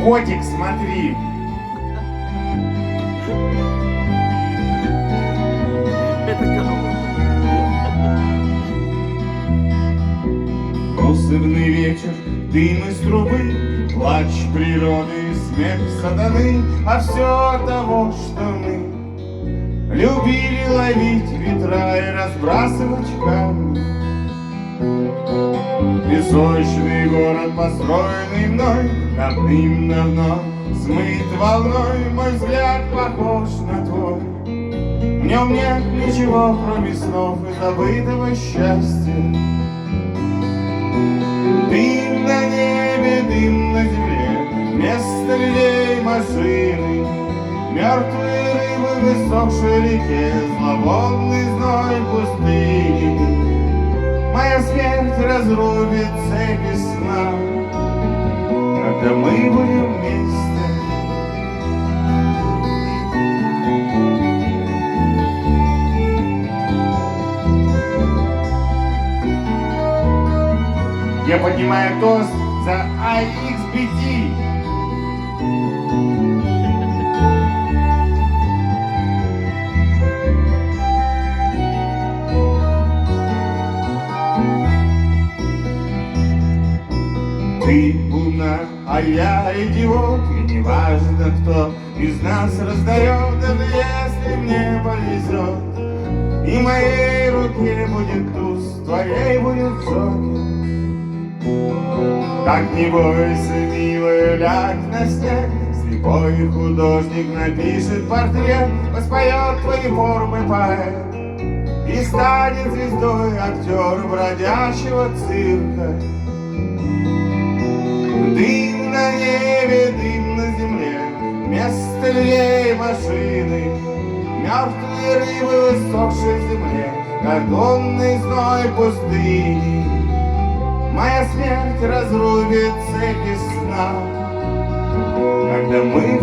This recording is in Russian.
Котик, смотри. Это кого? Усыпный вечер, дым из трубы, плач природы, смех сатаны, а все от того, что мы любили ловить ветра и разбрасывать камни. Песочный город, построенный мной, давным-давно смыт волной, мой взгляд похож на твой. В нем нет ничего, кроме снов и забытого счастья. Дым на небе, дым на земле, вместо людей машины, мертвые рыбы в иссохшей реке, зловонный зной пустыни. Моя смерть разрубит цепи сна, когда мы будем вместе. Я поднимаю тост за IXBT. Ты луна, а я идиот, и неважно, кто из нас раздает, даже если мне повезет. И моей руке будет туз, твоей будет зонт. Так не бойся, милая, ляг на снег, слепой художник напишет портрет, воспоет твои формы поэт и станет звездой актер бродячего цирка. Дым на небе, дым на земле, вместо людей машины, мертвые рыбы в иссохшей земле, картонный зной пустыни. Моя смерть разрубит цепи сна, когда мы